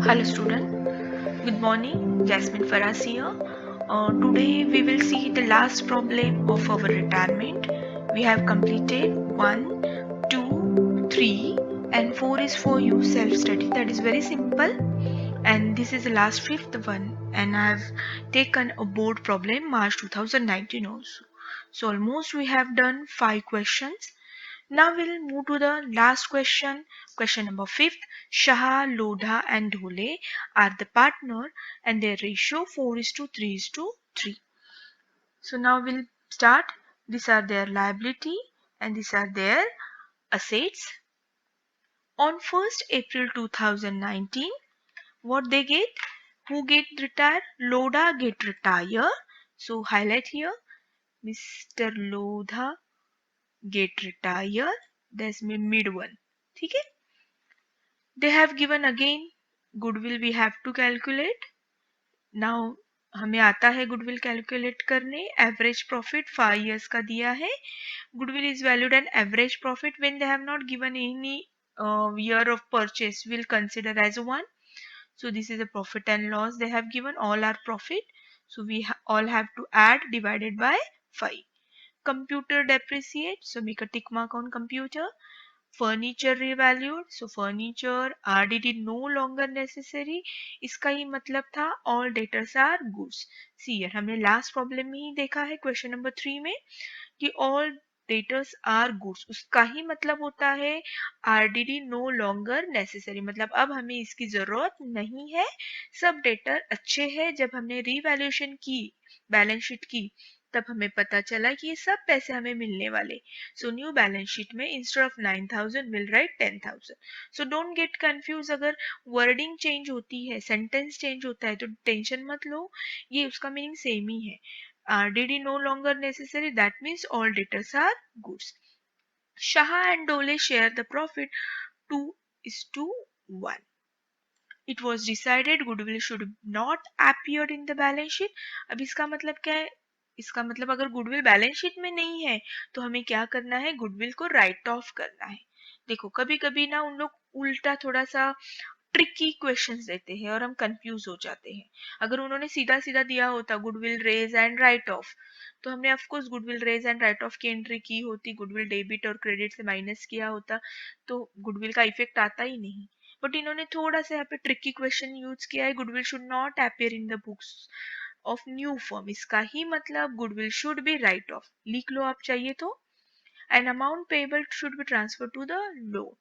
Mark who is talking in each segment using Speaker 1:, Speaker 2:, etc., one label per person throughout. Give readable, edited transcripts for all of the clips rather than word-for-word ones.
Speaker 1: Hello student, good morning, Jasmine Faras here. Today we will see the last problem of our retirement. We have completed 1, 2, 3 and 4 is for you self-study. That is very simple, and this is the last fifth one, and I have taken a board problem March 2019 also. So almost we have done 5 questions. Now we'll move to the last question. Question number 5th. Shah, Lodha and Dhole are the partner and their ratio 4:3:3. So now we'll start. These are their liability and these are their assets. On 1st April 2019, what they get? Who get retired? Lodha get retired. So highlight here, Mr. Lodha get retired. That's my mid one. ठीक है? They have given again goodwill we have to calculate. Now हमें आता है goodwill calculate करने. Average profit 5 years का दिया है. Goodwill is valued at average profit when they have not given any year of purchase. We'll consider as 1. So this is a profit and loss they have given. All are profit. So we all have to add divided by 5. Computer depreciate. So make a tick mark on computer. Furniture revalued, so furniture RDD no longer necessary. इसका ही मतलब था all debtors are goods. See here, हमने last problem में ही देखा है question number 3 में कि all debtors are goods, उसका ही मतलब होता है RDD no longer necessary, मतलब अब हमें इसकी जरूरत नहीं है. सब डेटर अच्छे हैं. जब हमने रिवैल्यूएशन की, बैलेंस शीट की, तब हमें पता चला कि ये सब पैसे हमें मिलने वाले. सो न्यू बैलेंस शीट में instead of 9000 will write 10000. So don't get confuse. अगर वर्डिंग चेंज होती है, सेंटेंस चेंज होता है, तो टेंशन मत लो, ये उसका मीनिंग सेम ही है. RDD no longer necessary, that means all debtors are goods. Shah and Dole share the profit 2:1. It was decided goodwill should not appear in the balance sheet. अब इसका मतलब क्या है? इसका मतलब अगर गुडविल बैलेंस शीट में नहीं है तो हमें क्या करना है? गुडविल को राइट ऑफ करना है. देखो कभी कभी ना उन लोग उल्टा थोड़ा सा ट्रिकी क्वेश्चंस देते हैं और हम कंफ्यूज हो जाते हैं. अगर उन्होंने सीधा सीधा दिया होता goodwill raise and write off, तो हमने of course goodwill raise and write off की एंट्री की होती, गुडविल डेबिट और क्रेडिट से माइनस किया होता, तो गुडविल का इफेक्ट आता ही नहीं. बट इन्होंने थोड़ा सा यहाँ पे ट्रिकी क्वेश्चन यूज किया है. Goodwill should not appear in the books of new firm. इसका ही मतलब goodwill should be write off. लिख लो आप चाहिए तो. An amount payable should be transfer to the loan.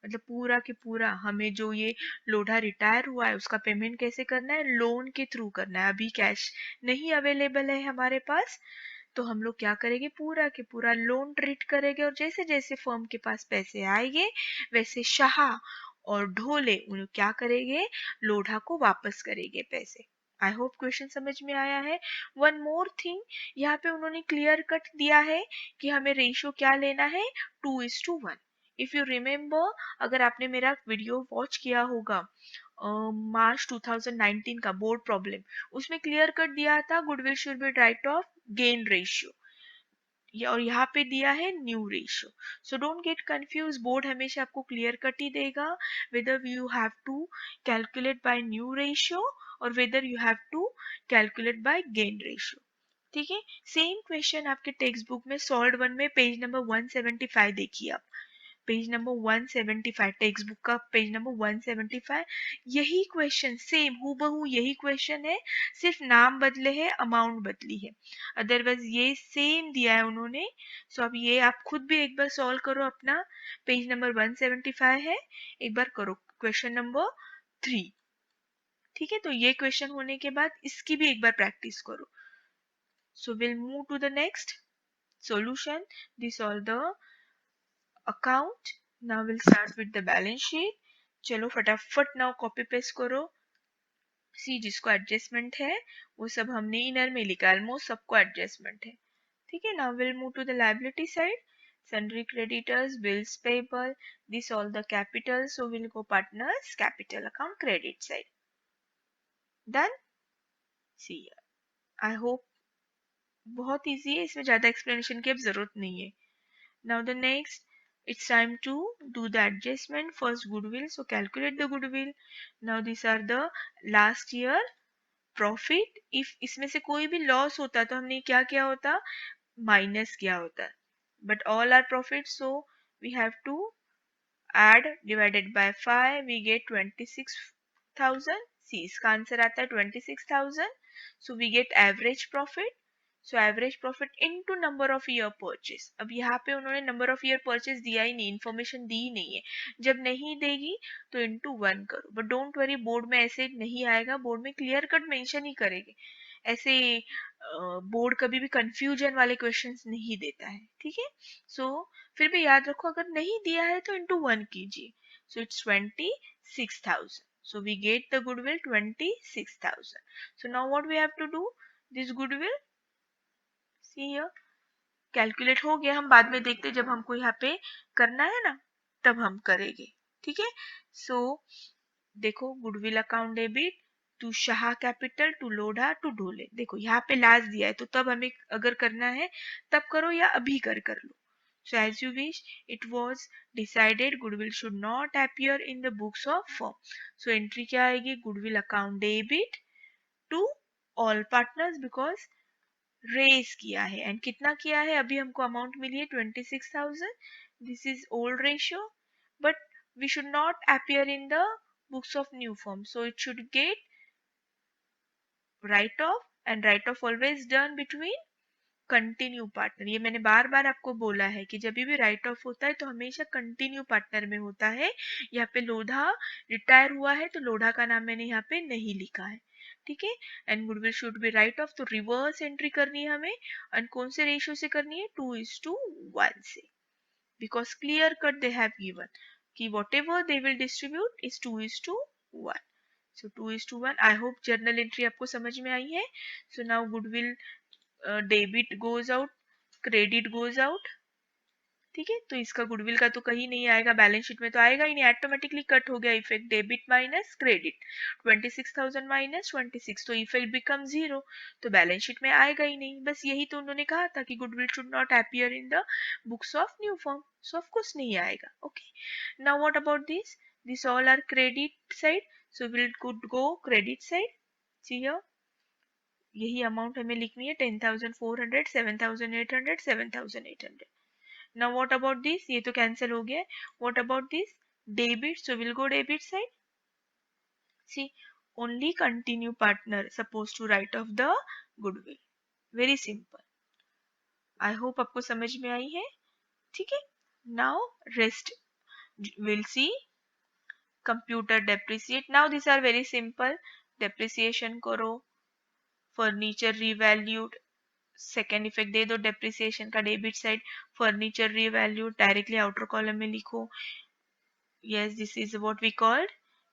Speaker 1: मतलब पूरा के पूरा हमें जो ये लोढ़ा रिटायर हुआ है उसका पेमेंट कैसे करना है? लोन के थ्रू करना है. अभी कैश नहीं अवेलेबल है हमारे पास, तो हम लोग क्या करेंगे? पूरा के पूरा लोन ट्रीट करेंगे और जैसे जैसे फर्म के पास पैसे आएंगे वैसे शाह और ढोले उन्हें क्या करेंगे? लोढ़ा को वापस करेंगे पैसे. आई होप क्वेश्चन समझ में आया है. वन मोर थिंग, यहाँ पे उन्होंने क्लियर कट दिया है कि हमें रेशियो क्या लेना है? 2:1. इफ यू रिमेम्बर, अगर आपने मेरा वीडियो वॉच किया होगा मार्च 2019 का बोर्ड प्रॉब्लम, उसमें क्लियर कट दिया था goodwill should be write off gain ratio, और यहाँ पे दिया है new ratio. So don't get confuse. Board हमेशा आपको क्लियर कट ही देगा whether you have to calculate by new ratio और whether you have to calculate by gain ratio. ठीक है. सेम क्वेश्चन आपके टेक्स्ट बुक में सॉल्व 1 में पेज नंबर 175 देखिए आप. पेज नंबर 175, टेक्स्ट बुक का पेज नंबर 175. यही क्वेश्चन सेम हूबहू यही क्वेश्चन है, सिर्फ नाम बदले हैं, अमाउंट बदली है. अदरवाइज ये सेम दिया है उन्होंने. सो अब ये आप खुद भी एक बार सॉल्व करो अपना. पेज नंबर 175 है, एक बार करो क्वेश्चन नंबर 3. ठीक है. तो ये क्वेश्चन होने के बाद इसकी भी एक बार प्रैक्टिस करो. So will move to the next solution. This all the account. Now we'll start with the balance sheet. चलो फटाफट नाउ कॉपी पेस्ट करो. सी जिसको एडजस्टमेंट है वो सब हमने इनर में लिखा, ऑलमोस्ट सबको एडजस्टमेंट है. ठीक है. Now will move to the liability side. sundry creditors, bills payable, this all the capital, so we'll go partners capital account credit side. Done. See here. I hope बहुत easy है, इसमें ज्यादा explanation की अब जरूरत नहीं है. Now the next it's time to do the adjustment. First goodwill, so calculate the goodwill. Now these are the last year profit. if इसमें से कोई भी लॉस होता तो हमने क्या किया होता, माइनस किया होता. But all are profits, so we have to add, divided by 5 we get 26,000. See, इसका आंसर आता है 26,000. So we get average profit. So average profit into number of year purchase. अब यहाँ पे उन्होंने number of year purchase दिया ही नहीं, information दी ही नहीं है. जब नहीं देगी तो into 1 करो. But don't worry, बोर्ड में ऐसे नहीं आएगा, बोर्ड में clear cut mention ही करेंगे. ऐसे बोर्ड कभी भी कंफ्यूजन वाले क्वेश्चंस नहीं देता है, ठीक है. सो फिर भी याद रखो, अगर नहीं दिया है तो इंटू 1 कीजिए. So it's 26,000. So we get the goodwill 26,000. So now what we have to do, this goodwill, see here, calculate हो गया. हम बाद में देखते जब हमको यहाँ पे करना है ना, तब हम करेंगे, ठीक है. सो देखो, goodwill account debit to Shah capital to Lodha to Dhole. देखो यहाँ पे लास्ट दिया है, तो तब हमें अगर करना है तब करो या अभी कर लो. So as you wish, it was decided goodwill should not appear in the books of firm. So entry क्या आएगी, goodwill account debit to all partners because raise किया है. एंड कितना किया है, अभी हमको अमाउंट मिली है 26,000. This is old ratio, but we should not appear in the books of new form, so it should get write off. And write off always done between continue partner. ये मैंने बार बार आपको बोला है कि जब भी राइट ऑफ होता है तो हमेशा कंटिन्यू पार्टनर में होता है. यहाँ पे लोढ़ा रिटायर हुआ है तो लोढ़ा का नाम मैंने यहाँ पे नहीं लिखा है, ठीक है. And goodwill should be write off, तो रिवर्स एंट्री करनी है हमें. एंड कौन से रेशियो से करनी है, 2:1 से, because clear cut they have given कि whatever they will distribute is 2:1. So 2:1. I hope journal entry आपको समझ में आई है. So now goodwill debit goes out, credit goes out, ठीक है. तो इसका गुडविल का तो कहीं नहीं आएगा, बैलेंस शीट में तो आएगा ही नहीं, ऑटोमेटिकली कट हो गया effect. Debit minus credit, 26,000 minus 26, तो इफेक्ट बिकम 0, तो बैलेंस शीट में आएगा ही नहीं. बस यही तो उन्होंने कहा था कि goodwill should not appear in the books of new form. So of course नहीं आएगा. Okay, now what about this, this all are credit side, so will could go credit side. See here, यही amount हमें लिखनी है, 10,400, 7,800, 7,800. Now what about this, ये तो cancel हो गया. What about this debit, so will go debit side. See, only continue partner suppose to write off the goodwill. Very simple. I hope आपको समझ में आई है, ठीक है. Now rest will see. Computer depreciate, now this are very simple. Depreciation करो, furniture revalued, second effect दे दो डेप्रिसिएशन का debit side. Furniture revalue directly outer column में लिखो. yes, this is what we called,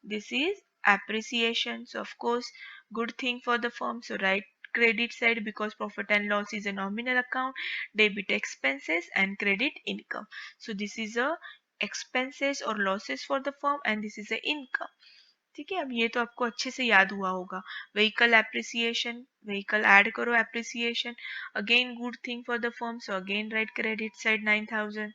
Speaker 1: this is appreciation. So of course, good thing for the firm, so write credit side because profit and loss is a nominal account, debit expenses and credit income. So this is a expenses or losses for the firm and this is a income, ठीक है. अब ये तो आपको अच्छे से याद हुआ होगा. व्हीकल एप्रिसिएशन, व्हीकल ऐड करो appreciation, again good thing for the firm, so again write credit side 9,000.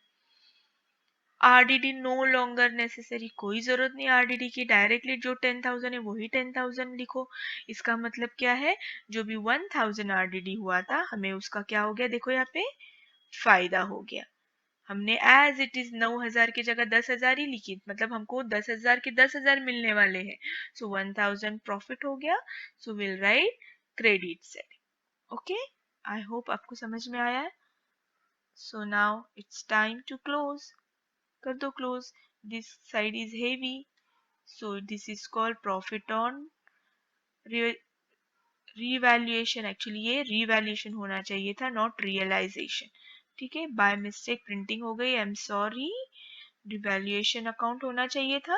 Speaker 1: RDD no longer necessary, कोई जरूरत नहीं आरडीडी की, डायरेक्टली जो 10,000 है वही 10,000 लिखो. इसका मतलब क्या है, जो भी 1,000 आरडीडी हुआ था हमें उसका क्या हो गया, देखो यहाँ पे फायदा हो गया. हमने एज इट इज 9,000 की जगह 10,000 ही लिखी, मतलब हमको 10,000 के 10,000 मिलने वाले हैं. सो 1,000 प्रॉफिट हो गया. So will write credit side. Okay, I hope आपको समझ में आया है. So now it's time to close. कर दो close. This side is heavy, so this is called profit on revaluation. Actually ये रीवैल्यूएशन होना चाहिए था, नॉट रियलाइजेशन, ठीक है. बाय मिस्टेक प्रिंटिंग हो गई, I am sorry. Revaluation account होना चाहिए था,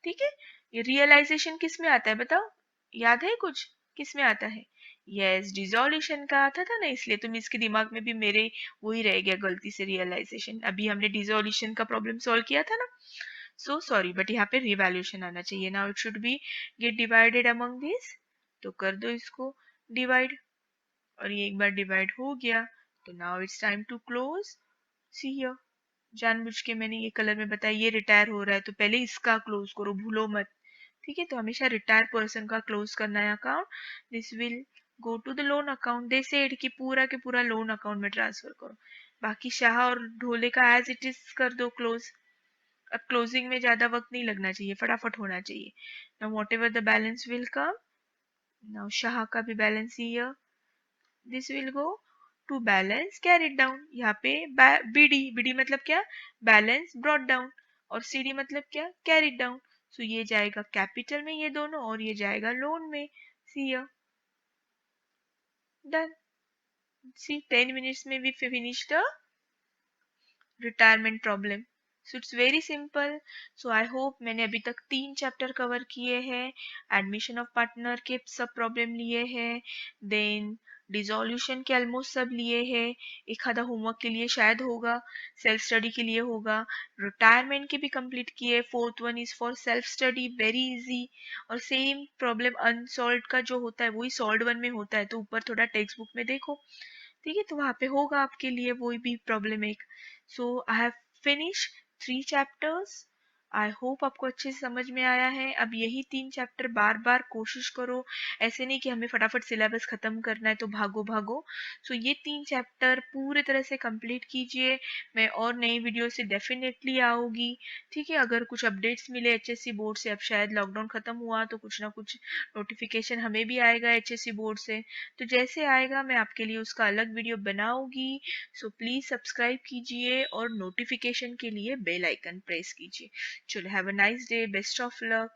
Speaker 1: ठीक है. ये रियलाइजेशन किस में आता है बताओ, याद है कुछ, किस में आता है. यस, डिसोल्यूशन का आता था ना, इसलिए तुम इसके दिमाग में भी मेरे वही रह गया गलती से रियलाइजेशन. अभी हमने डिसोल्यूशन का प्रॉब्लम सॉल्व किया था ना, सो सॉरी, बट यहाँ पे रिवैल्यूएशन आना चाहिए. Now it should be gate divided among this, तो कर दो इसको डिवाइड, और ये एक बार डिवाइड हो गया तो now it's time to close. See here, जानबूझ के मैंने ये कलर में बताया, ये रिटायर हो रहा है तो पहले इसका क्लोज करो, भूलो मत। ठीक है, तो हमेशा रिटायर पर्सन का क्लोज करना है account. This will go to the loan account. They said कि पूरा के पूरा लोन अकाउंट में ट्रांसफर करो। बाकी शाह और ढोले का एज इट इज कर दो क्लोज। अब क्लोजिंग में ज्यादा वक्त नहीं लगना चाहिए, फटाफट होना चाहिए। Now whatever the balance will come, now Shah का भी balance here, this will go to balance carried down. यहाँ पे बीडी, बीडी मतलब क्या, बैलेंस ब्रॉट डाउन, और सीडी मतलब क्या, कैरिड डाउन। सो ये जाएगा कैपिटल में ये दोनों, और ये जाएगा लोन में। See done. सी 10 मिनट्स में we finish the retirement problem. So it's very simple. So I hope मैंने अभी तक 3 चैप्टर कवर किए हैं। एडमिशन ऑफ पार्टनर के सब प्रॉब्लम लिए हैं, देन डिसोल्यूशन के ऑलमोस्ट सब लिए हैं, एक आधा होमवर्क के लिए शायद होगा, सेल्फ स्टडी के लिए होगा, रिटायरमेंट के भी कंप्लीट किए। Fourth one is for self study, very easy. और सेम प्रॉब्लम अनसॉल्व का जो होता है वही सॉल्व वन में होता है, तो ऊपर थोड़ा टेक्स्ट बुक में देखो। ठीक है, तो वहां पे होगा आपके लिए वो भी प्रॉब्लम एक। So I have finish 3 chapters. I hope आपको अच्छे से समझ में आया है। अब यही 3 चैप्टर बार बार कोशिश करो, ऐसे नहीं कि हमें फटाफट सिलेबस खत्म करना है तो भागो भागो। सो ये 3 चैप्टर पूरे तरह से कंप्लीट कीजिए। मैं और नई वीडियो से डेफिनेटली आऊंगी। ठीक है, अगर कुछ अपडेट्स मिले एचएससी बोर्ड से, अब शायद लॉकडाउन खत्म हुआ तो कुछ ना कुछ नोटिफिकेशन हमें भी आएगा एचएससी बोर्ड से, तो जैसे आएगा मैं आपके लिए उसका अलग वीडियो बनाऊंगी। सो प्लीज सब्सक्राइब कीजिए और नोटिफिकेशन के लिए बेल आइकन प्रेस कीजिए। चलो, have a nice day, best of luck.